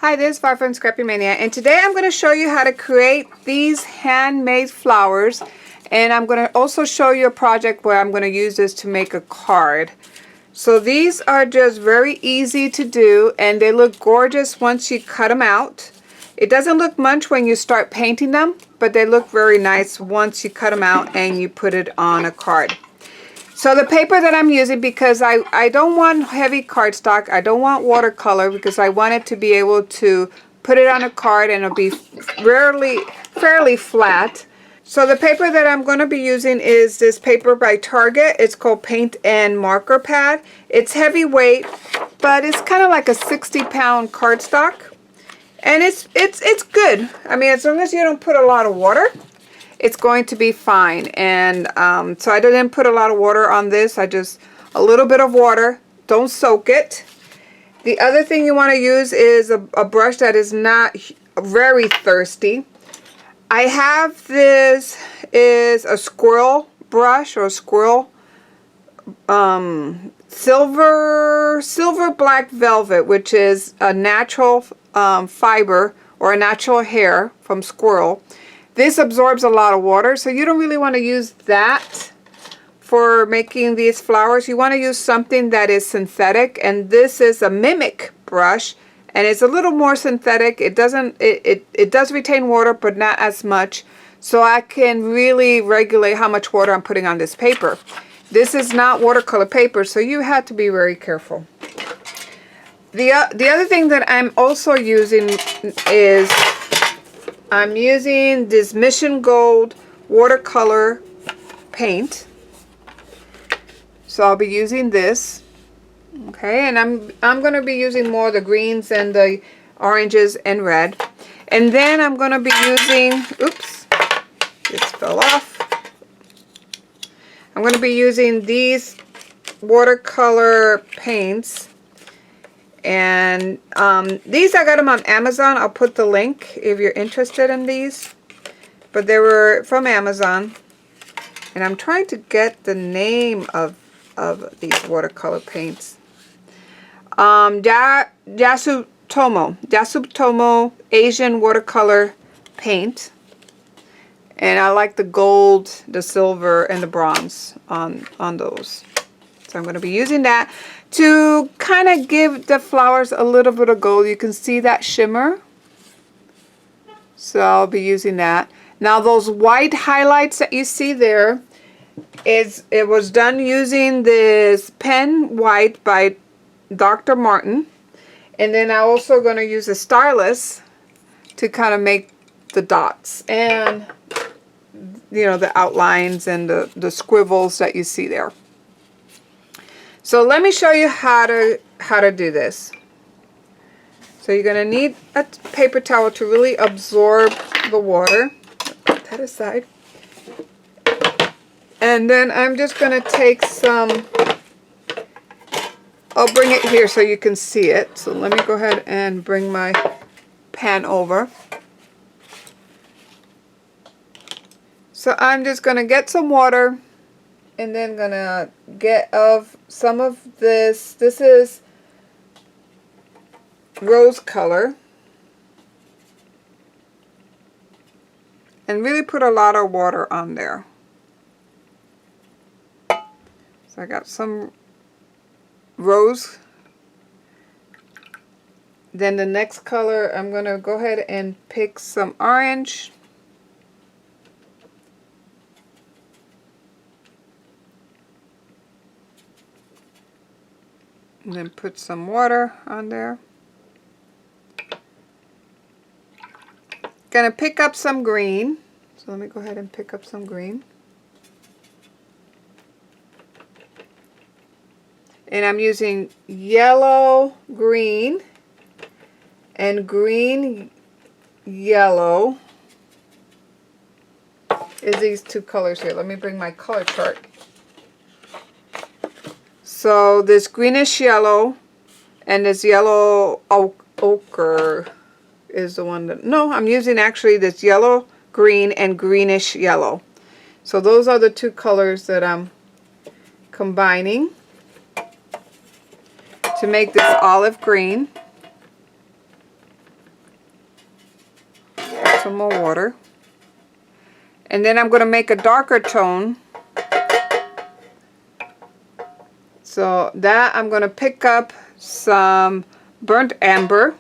Hi, this is Far from Scrappy Mania, and today I'm going to show you how to create these handmade flowers, and I'm going to also show you a project where I'm going to use this to make a card. So these are just very easy to do, and they look gorgeous once you cut them out. It doesn't look much when you start painting them, but they look very nice once you cut them out and you put it on a card. So the paper that I'm using, because I don't want heavy cardstock, I don't want watercolor, because I want it to be able to put it on a card and it'll be fairly flat. So the paper that I'm going to be using is this paper by Target. It's called Paint and Marker Pad. It's heavyweight, but it's kind of like a 60-pound cardstock. And it's good. I mean, as long as you don't put a lot of water, it's going to be fine. And so I didn't put a lot of water on this. I just a little bit of water. Don't soak it. The other thing you want to use is a brush that is not very thirsty. I have this is a squirrel brush, or squirrel silver black velvet, which is a natural fiber or a natural hair from squirrel. This absorbs a lot of water, so you don't really want to use that for making these flowers. You want to use something that is synthetic, and this is a Mimic brush, and it's a little more synthetic. It does retain water, but not as much, so I can really regulate how much water I'm putting on this paper. This is not watercolor paper, so you have to be very careful. The other thing that I'm also using is I'm using this Mission Gold watercolor paint. So I'll be using this. Okay, and I'm going to be using more of the greens and the oranges and red. And then I'm going to be using, oops, this fell off. I'm going to be using these watercolor paints. And these I got them on Amazon. I'll put the link if you're interested in these. But they were from Amazon. And I'm trying to get the name of these watercolor paints. Yasutomo Asian watercolor paint. And I like the gold, the silver, and the bronze on those. So I'm going to be using that to kind of give the flowers a little bit of gold. You can see that shimmer. So I'll be using that. Now those white highlights that you see there, it was done using this pen white by Dr. Martin. And then I'm also going to use a stylus to kind of make the dots and, you know, the outlines and the squiggles that you see there. So let me show you how to do this. So you're going to need a paper towel to really absorb the water. Put that aside. And then I'm just going to take some, I'll bring it here so you can see it. So let me go ahead and bring my pan over. So I'm just going to get some water. And then gonna get some of this. This is rose color. And really put a lot of water on there. So I got some rose. Then the next color, I'm gonna go ahead and pick some orange. And then put some water on there. Gonna pick up some green. So let me go ahead and pick up some green. And I'm using yellow, green, and green, yellow. Is these two colors here. Let me bring my color chart. So this greenish yellow and this yellow ochre is the one that, no, I'm using actually this yellow, green, and greenish yellow. So those are the two colors that I'm combining to make this olive green. some more water. And then I'm going to make a darker tone. So that I'm going to pick up some burnt amber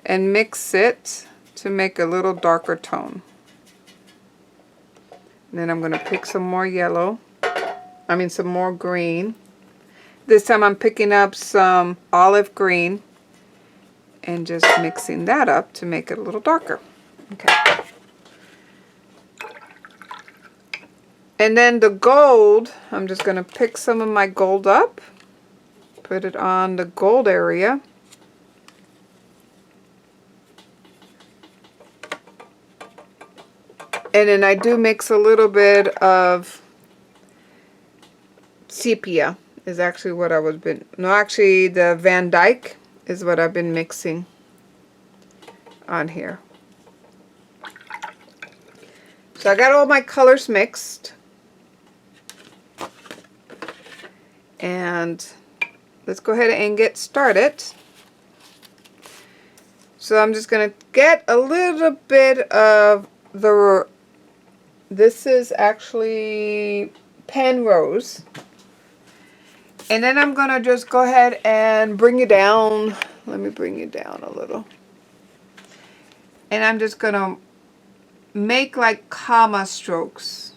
and mix it to make a little darker tone. And then I'm going to pick some more yellow. Some more green. This time I'm picking up some olive green and just mixing that up to make it a little darker. Okay. And then the gold, I'm just going to pick some of my gold up, put it on the gold area. And then I do mix a little bit of sepia is actually what I was actually the Van Dyke is what I've been mixing on here. So I got all my colors mixed. And let's go ahead and get started. So I'm just going to get a little bit of this is actually Penrose. And then I'm going to just go ahead and bring it down. Let me bring it down a little. And I'm just going to make like comma strokes.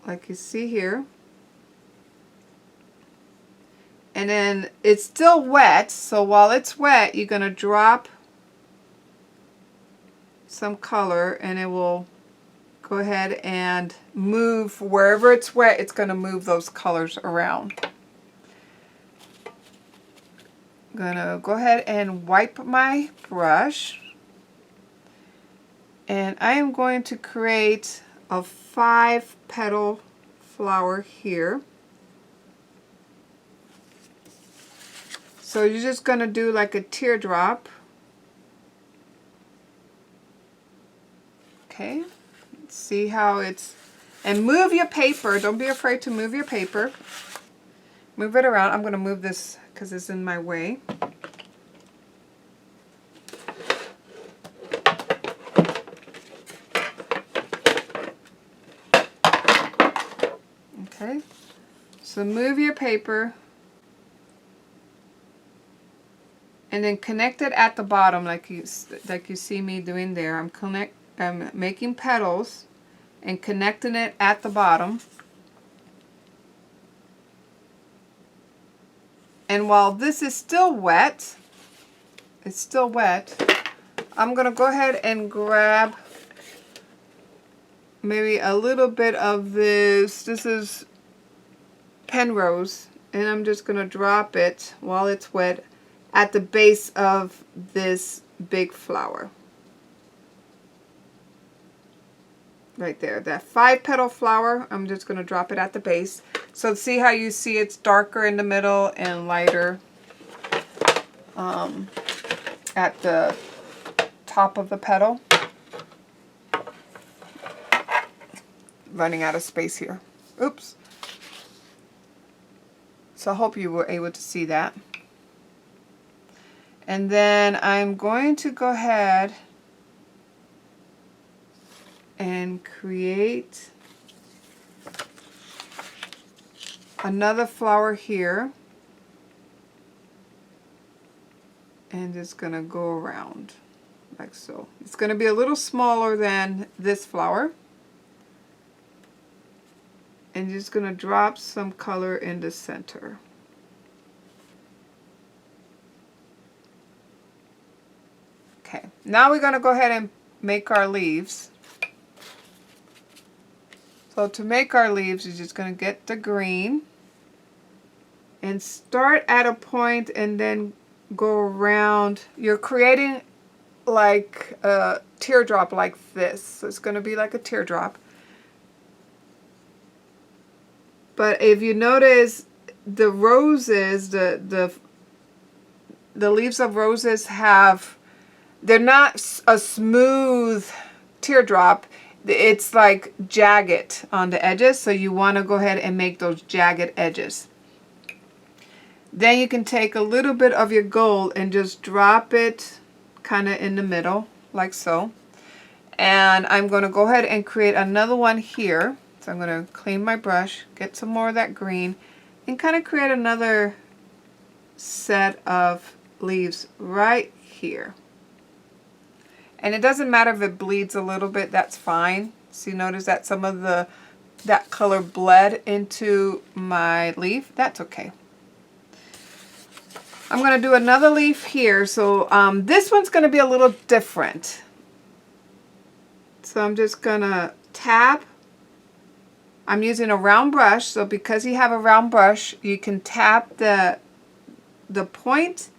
Like you see here. And then it's still wet, so while it's wet, you're going to drop some color and it will go ahead and move wherever it's wet. It's going to move those colors around. I'm going to go ahead and wipe my brush, and I am going to create a 5-petal flower here. So you're just going to do like a teardrop. Okay, let's see how it's, and move your paper. Don't be afraid to move your paper. Move it around. I'm going to move this because it's in my way. Okay, so move your paper and then connect it at the bottom like you see me doing there. I'm making petals and connecting it at the bottom. And while this is still wet, I'm going to go ahead and grab maybe a little bit of this. This is Penrose, and I'm just going to drop it while it's wet at the base of this big flower. Right there, that 5-petal flower, I'm just going to drop it at the base. So see how you see it's darker in the middle and lighter at the top of the petal. Running out of space here. Oops. So I hope you were able to see that. And then I'm going to go ahead and create another flower here. And just going to go around like so. It's going to be a little smaller than this flower. And just going to drop some color in the center. Okay, now we're going to go ahead and make our leaves. So to make our leaves, you're just going to get the green and start at a point and then go around. You're creating like a teardrop like this. So it's going to be like a teardrop. But if you notice, the roses, the leaves of roses they're not a smooth teardrop. It's like jagged on the edges, so you want to go ahead and make those jagged edges. Then you can take a little bit of your gold and just drop it kind of in the middle, like so. And I'm going to go ahead and create another one here. So I'm going to clean my brush, get some more of that green, and kind of create another set of leaves right here. And it doesn't matter if it bleeds a little bit, that's fine. See, notice that some of that color bled into my leaf. That's okay. I'm going to do another leaf here. So this one's going to be a little different. So I'm just going to tap. I'm using a round brush. So because you have a round brush, you can tap the point,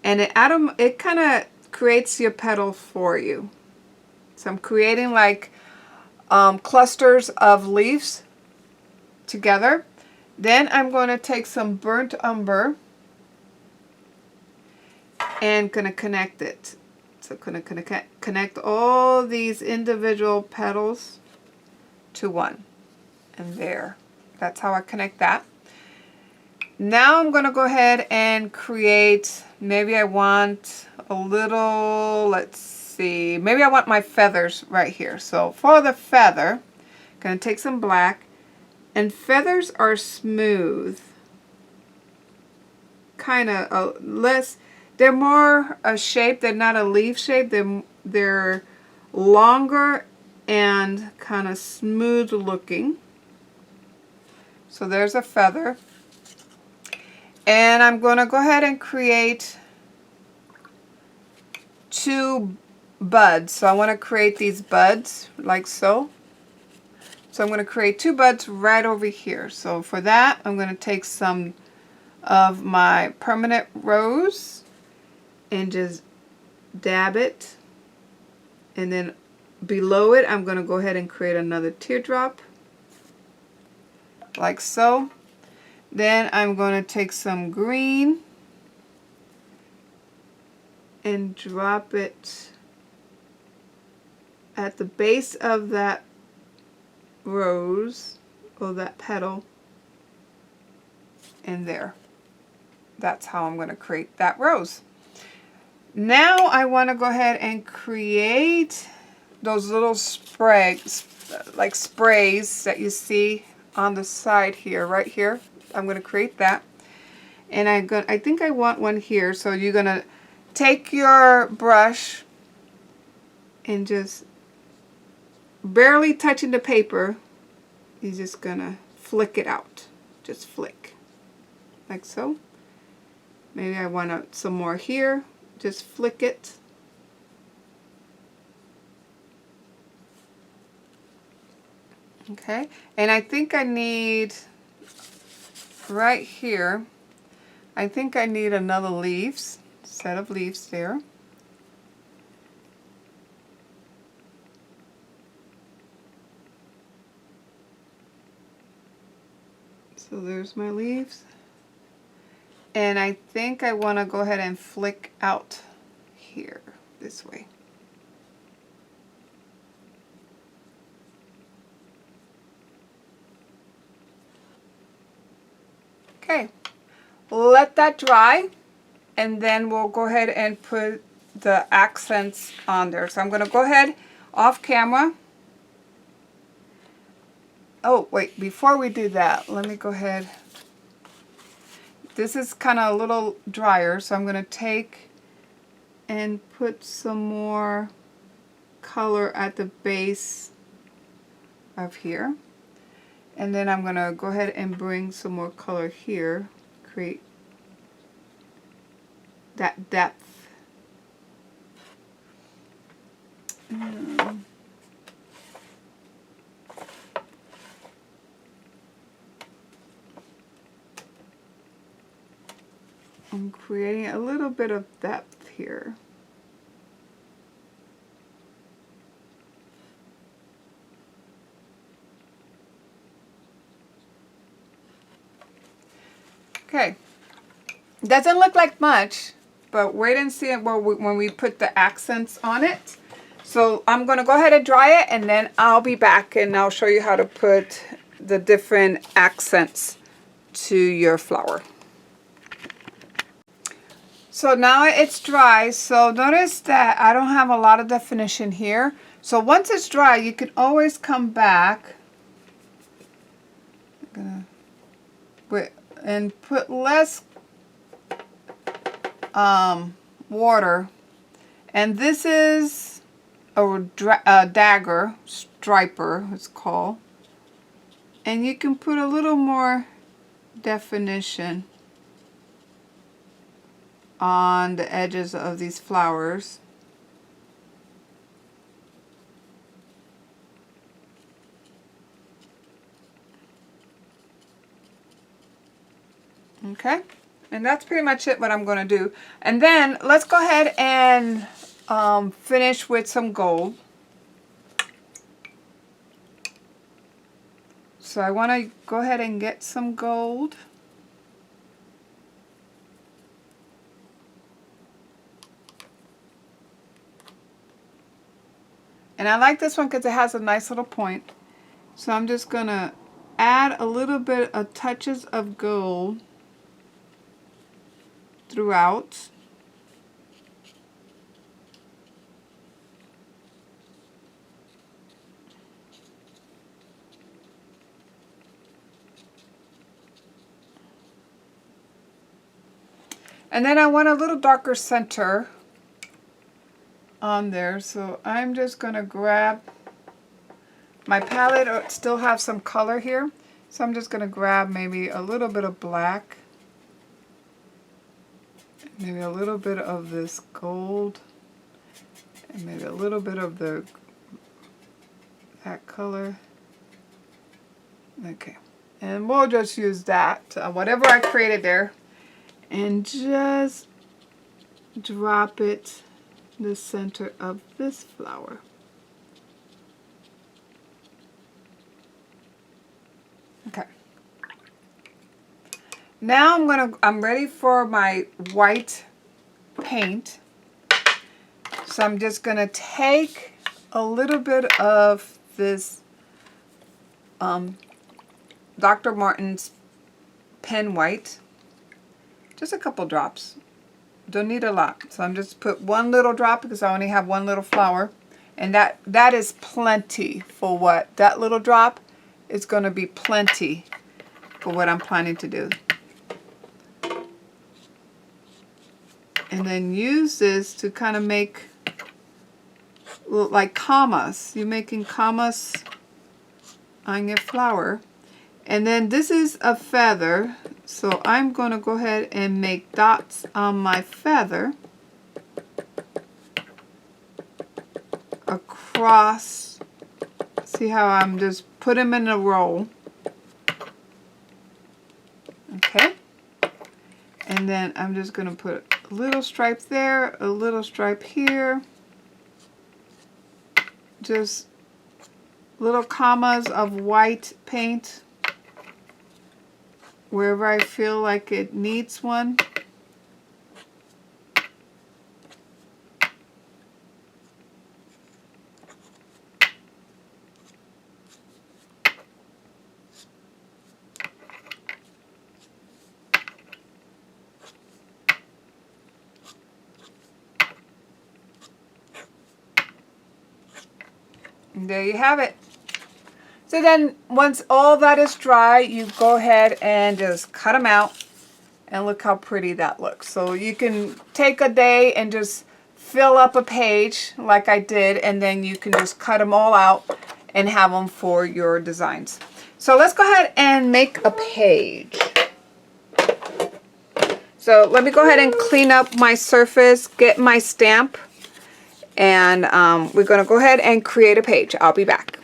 and it kind of creates your petal for you. So I'm creating like clusters of leaves together. Then I'm going to take some burnt umber and going to connect it. So I'm going to connect all these individual petals to one. And there. That's how I connect that. Now I'm going to go ahead and create, maybe I want a little, let's see, maybe I want my feathers right here. So for the feather, I'm going to take some black, and feathers are smooth. Kind of less, they're more a shape, they're not a leaf shape, they're longer and kind of smooth looking. So there's a feather. And I'm going to go ahead and create 2 buds. So I want to create these buds like so. So I'm going to create 2 buds right over here. So for that, I'm going to take some of my permanent rose and just dab it. And then below it, I'm going to go ahead and create another teardrop like so. Then I'm going to take some green and drop it at the base of that rose or that petal, and there. That's how I'm going to create that rose. Now I want to go ahead and create those little sprays, like sprays that you see on the side here, right here. I'm going to create that, and I think I want one here. So you're going to take your brush and just barely touching the paper, you're just going to flick it out. Just flick like so. Maybe I want some more here. Just flick it. Okay, and I think I need right here, I think I need another set of leaves there. So there's my leaves. And I think I want to go ahead and flick out here this way. Okay, let that dry, and then we'll go ahead and put the accents on there. So I'm going to go ahead off camera. Oh, wait, before we do that, let me go ahead. This is kind of a little drier, so I'm going to take and put some more color at the base of here. And then I'm going to go ahead and bring some more color here, create that depth. I'm creating a little bit of depth here. Okay, doesn't look like much, but wait and see it when we put the accents on it. So I'm going to go ahead and dry it, and then I'll be back and I'll show you how to put the different accents to your flower. So now it's dry. So notice that I don't have a lot of definition here. So once it's dry, you can always come back and put less water. And this is a dagger striper, it's called. And you can put a little more definition on the edges of these flowers. Okay, and that's pretty much it what I'm going to do. And then let's go ahead and finish with some gold. So I want to go ahead and get some gold. And I like this one because it has a nice little point. So I'm just going to add a little bit of touches of gold throughout. And then I want a little darker center on there, so I'm just going to grab my palette. Still have some color here, so I'm just going to grab maybe a little bit of black, maybe a little bit of this gold, and maybe a little bit of that color. Okay, and we'll just use that, whatever I created there, and just drop it in the center of this flower. Okay. Now I'm ready for my white paint. So I'm just gonna take a little bit of this Dr. Martens pen white, just a couple drops. Don't need a lot. So I'm just put one little drop because I only have one little flower, and that is plenty for what that little drop is going to be plenty for what I'm planning to do. And then use this to kind of make like commas. You're making commas on your flower. And then this is a feather, so I'm going to go ahead and make dots on my feather across. See how I'm just put them in a row. Okay. And then I'm just going to put a little stripe there, a little stripe here. Just little commas of white paint wherever I feel like it needs one. And there you have it. So then once all that is dry, you go ahead and just cut them out, and look how pretty that looks. So you can take a day and just fill up a page like I did, and then you can just cut them all out and have them for your designs. So let's go ahead and make a page. So let me go ahead and clean up my surface, get my stamp, and we're gonna go ahead and create a page. I'll be back.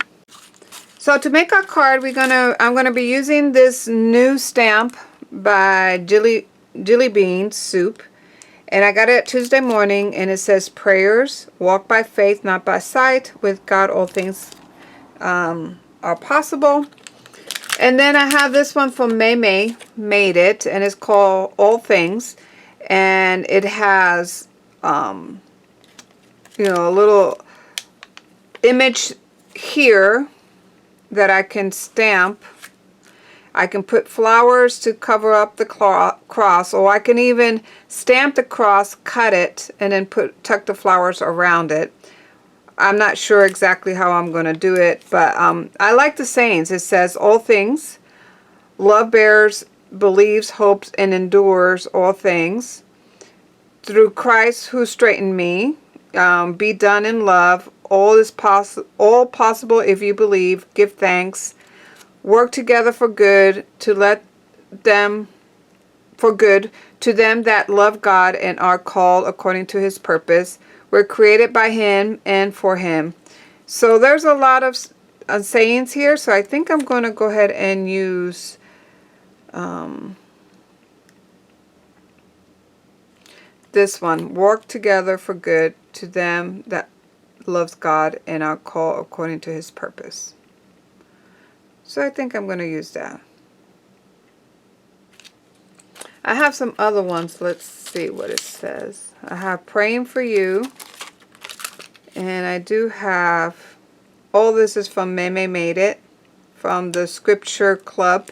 So to make our card, I'm gonna be using this new stamp by Jilly Bean Soup, and I got it Tuesday morning, and it says prayers, walk by faith, not by sight. With God, all things are possible. And then I have this one from May Made It, and it's called All Things, and it has you know, a little image here that I can stamp, I can put flowers to cover up the cross, or I can even stamp the cross, cut it, and then tuck the flowers around it. I'm not sure exactly how I'm going to do it, but I like the sayings. It says, all things, love bears, believes, hopes, and endures all things. Through Christ who straightened me, be done in love. All is all possible if you believe. Give thanks. Work together for good to them that love God and are called according to his purpose. We're created by him and for him. So there's a lot of sayings here. So I think I'm going to go ahead and use this one. Work together for good to them that loves God and are called according to his purpose. So I think I'm going to use that. I have some other ones. Let's see what it says. I have praying for you. And I do have, all this is from Meme Made It, from the Scripture Club.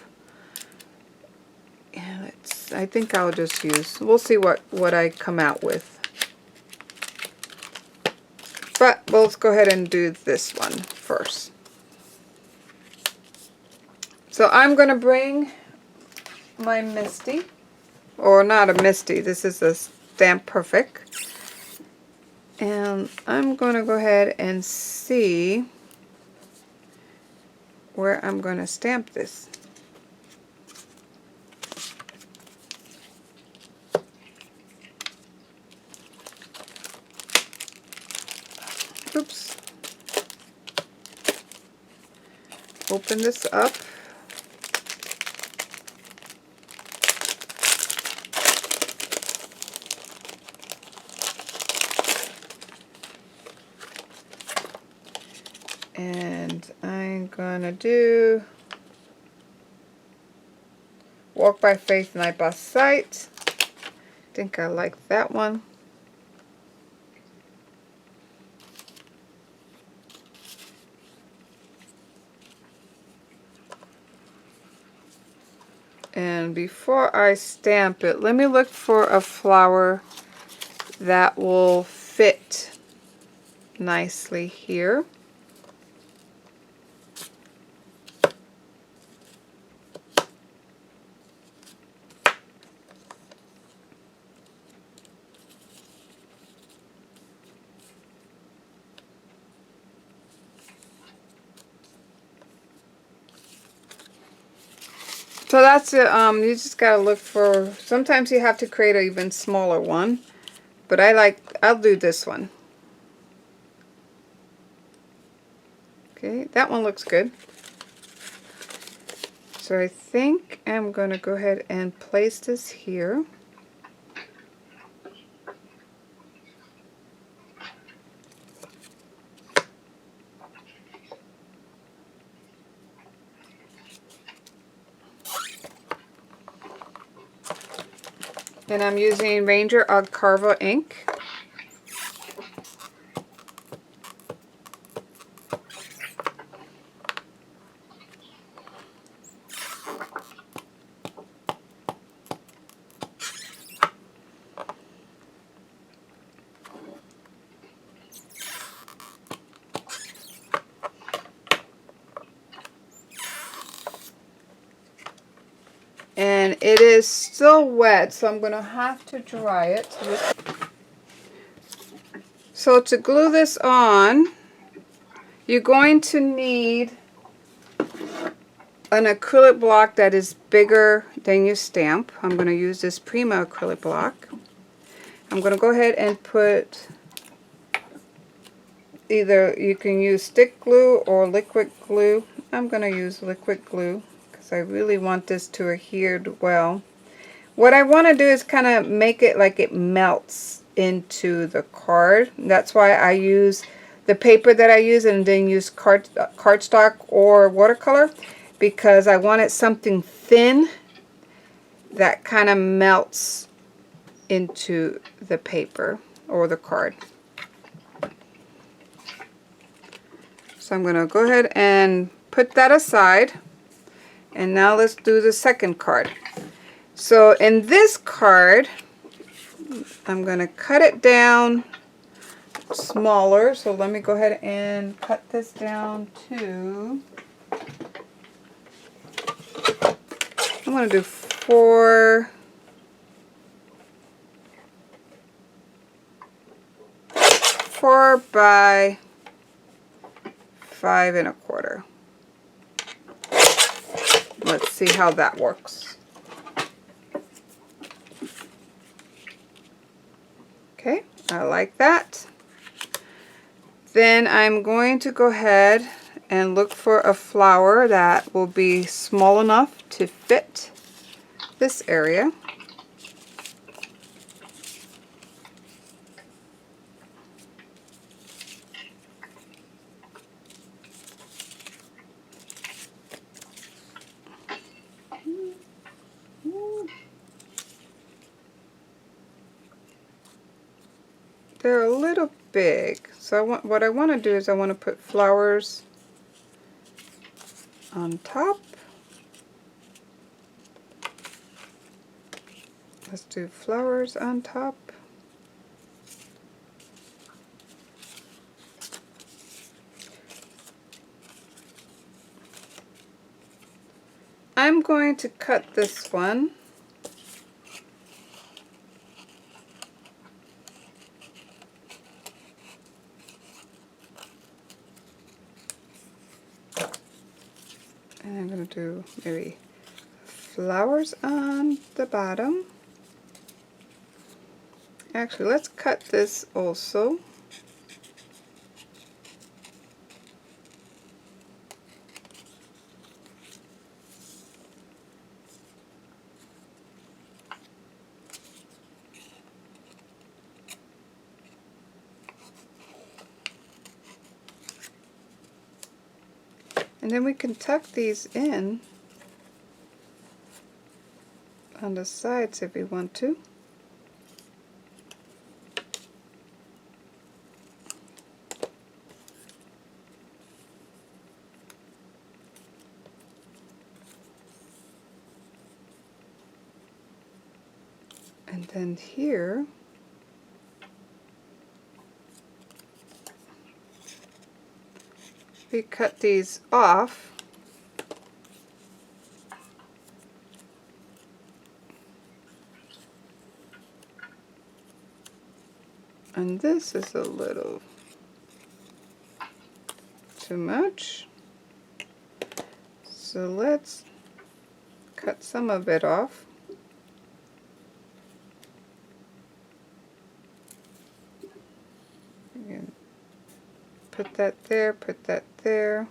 And I think I'll just use, we'll see what I come out with. But let's go ahead and do this one first. So I'm going to bring my Misty, or not a Misty, this is a Stamp Perfect. And I'm going to go ahead and see where I'm going to stamp this. Oops. Open this up. And I'm gonna do Walk by Faith, Not by Sight. I think I like that one. And before I stamp it, let me look for a flower that will fit nicely here. So that's it. You just gotta look for, sometimes you have to create an even smaller one, but I'll do this one. Okay, that one looks good. So I think I'm gonna go ahead and place this here. And I'm using Ranger of Carvel ink. And it is still wet, so I'm going to have to dry it. So to glue this on, you're going to need an acrylic block that is bigger than your stamp. I'm going to use this Prima acrylic block. I'm going to go ahead and put, either you can use stick glue or liquid glue. I'm going to use liquid glue because I really want this to adhere well. What I want to do is kind of make it like it melts into the card. That's why I use the paper that I use and then use cardstock or watercolor, because I wanted something thin that kind of melts into the paper or the card. So I'm going to go ahead and put that aside. And now let's do the second card. So in this card, I'm going to cut it down smaller. So let me go ahead and cut this down to, I'm going to do 4 by 5 1/4. Let's see how that works. Okay, I like that. Then I'm going to go ahead and look for a flower that will be small enough to fit this area. They're a little big, so what I want to do is I want to put flowers on top. Let's do flowers on top. I'm going to cut this one. And I'm going to do maybe flowers on the bottom. Actually, let's cut this also. And then we can tuck these in on the sides if we want to. And then here, we cut these off. And this is a little too much. So let's cut some of it off. Again, put that there, put that there.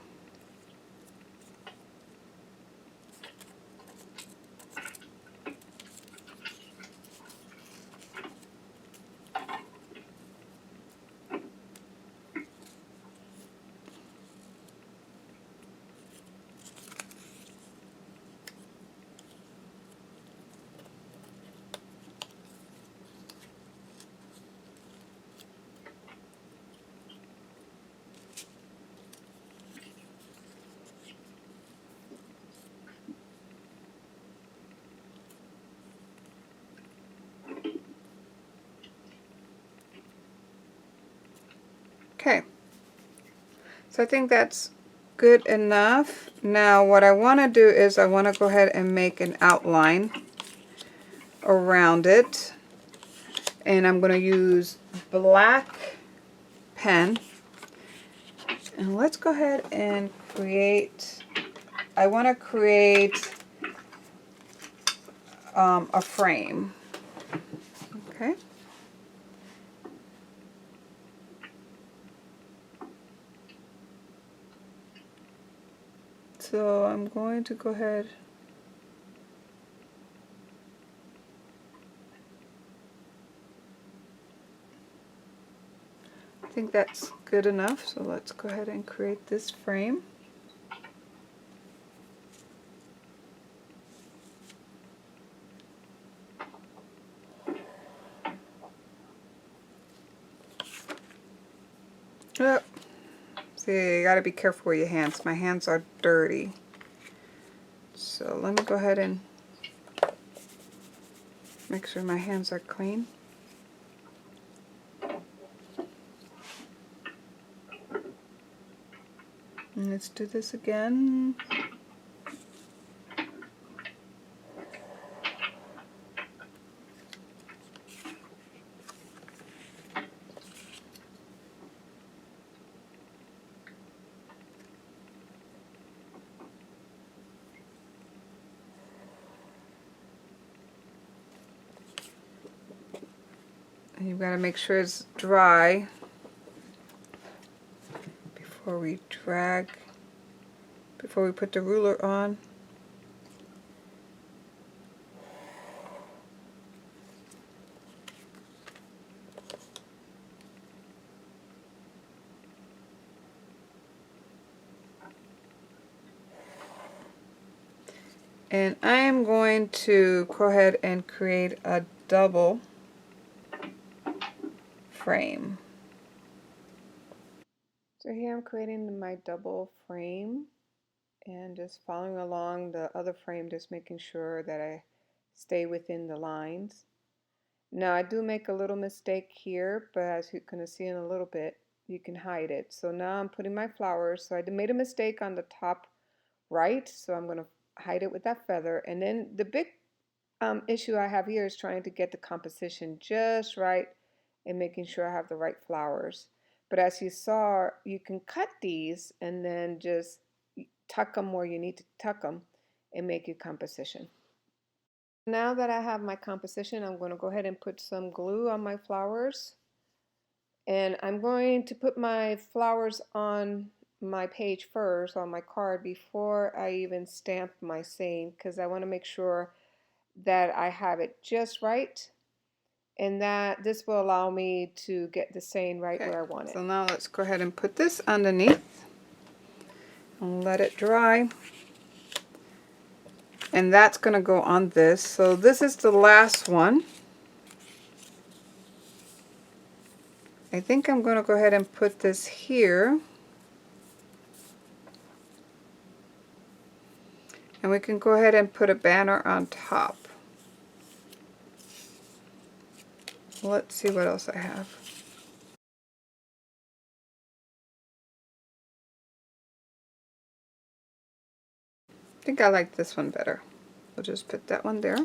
Okay, so I think that's good enough. Now what I want to do is I want to go ahead and make an outline around it. And I'm going to use black pen. And let's go ahead and create, I want to create a frame. Okay. So I'm going to go ahead I think that's good enough, so let's go ahead and create this frame. Oh, see, you gotta be careful with your hands. My hands are dirty. So let me go ahead and make sure my hands are clean. And let's do this again. And you've got to make sure it's dry before we put the ruler on. And I am going to go ahead and create a double frame. So here I'm creating my double frame and just following along the other frame, just making sure that I stay within the lines. Now I do make a little mistake here, but as you're going to see in a little bit, you can hide it. So now I'm putting my flowers. So I made a mistake on the top right, so I'm going to hide it with that feather. And then the big issue I have here is trying to get the composition just right and making sure I have the right flowers. But as you saw, you can cut these and then just tuck them where you need to tuck them and make your composition. Now that I have my composition, I'm going to go ahead and put some glue on my flowers. And I'm going to put my flowers on my page first, on my card, before I even stamp my saying, because I want to make sure that I have it just right, and that this will allow me to get the saying right where I want it. So now let's go ahead and put this underneath and let it dry. And that's going to go on this. So this is the last one. I think I'm going to go ahead and put this here. And we can go ahead and put a banner on top. Let's see what else I have. I think I like this one better. We'll just put that one there.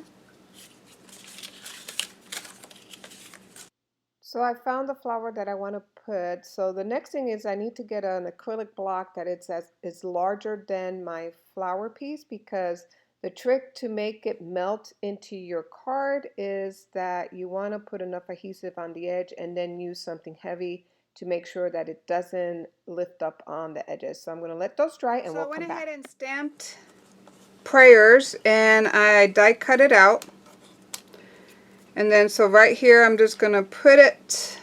So I found the flower that I want to put. So the next thing is I need to get an acrylic block that is larger than my flower piece, because the trick to make it melt into your card is that you want to put enough adhesive on the edge and then use something heavy to make sure that it doesn't lift up on the edges. So I'm going to let those dry and we'll come back. So I went ahead and stamped prayers and I die cut it out. And then so right here I'm just going to put it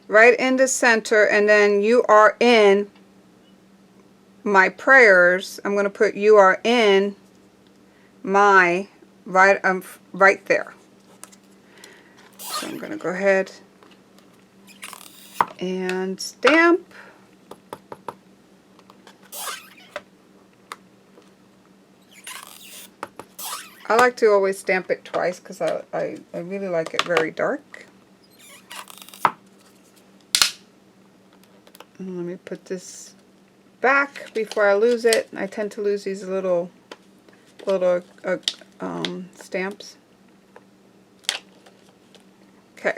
right in the center, and then you are in my prayers. I'm going to put you are in my right there. So I'm going to go ahead and stamp. I like to always stamp it twice because I really like it very dark. And let me put this back before I lose it. I tend to lose these little stamps. Okay.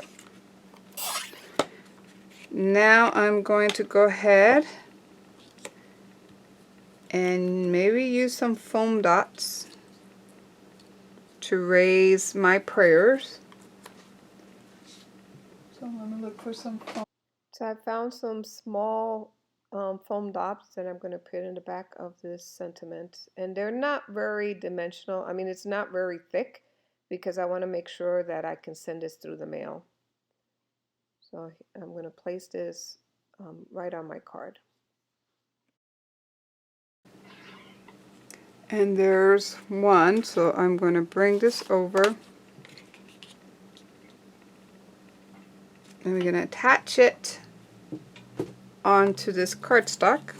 Now I'm going to go ahead and maybe use some foam dots to raise my prayers. So let me look for some foam. So I found some small foam dots that I'm going to put in the back of this sentiment, and they're not very dimensional. I mean, it's not very thick because I want to make sure that I can send this through the mail. So I'm going to place this right on my card. And there's one, so I'm going to bring this over. And we're going to attach it onto this cardstock.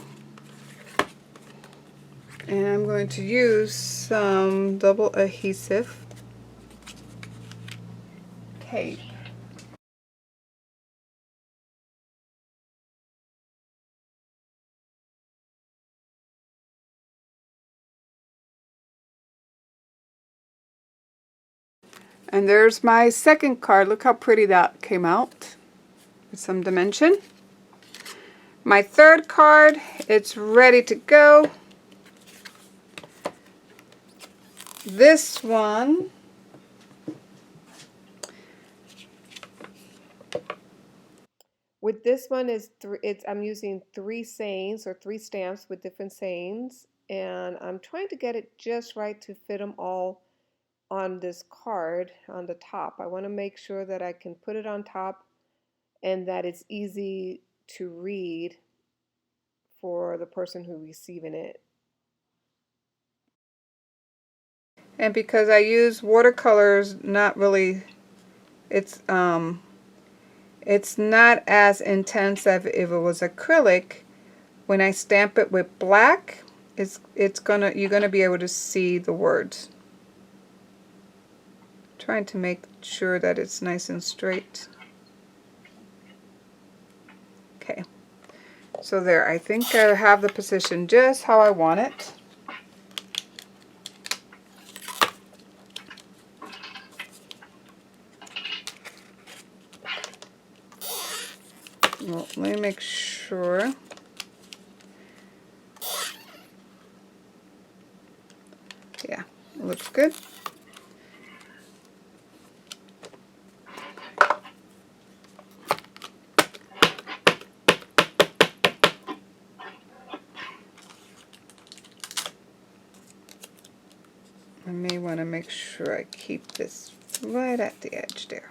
And I'm going to use some double adhesive tape. And there's my second card. Look how pretty that came out with some dimension. My third card, it's ready to go. This one, with this one is I'm using 3 sayings or 3 stamps with different sayings, and I'm trying to get it just right to fit them all on this card on the top. I want to make sure that I can put it on top and that it's easy to read for the person who's receiving it. And because I use watercolors, not really, it's not as intense as if it was acrylic. When I stamp it with black, you're gonna be able to see the words. Trying to make sure that it's nice and straight. Okay, so there, I think I have the position just how I want it. Well, let me make sure. Yeah, it looks good. I may want to make sure I keep this right at the edge there.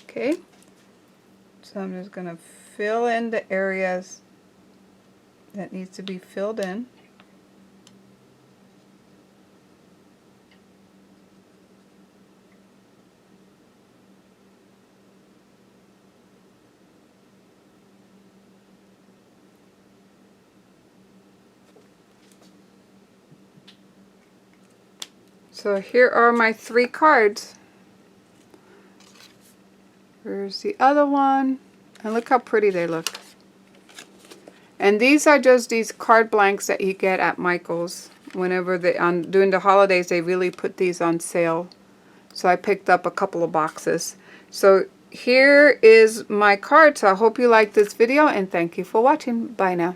Okay, so I'm just going to fill in the areas that needs to be filled in. So here are my 3 cards. Here's the other one, and look how pretty they look. And these are just these card blanks that you get at Michael's. Whenever during the holidays, they really put these on sale. So I picked up a couple of boxes. So here is my card. So I hope you liked this video, and thank you for watching. Bye now.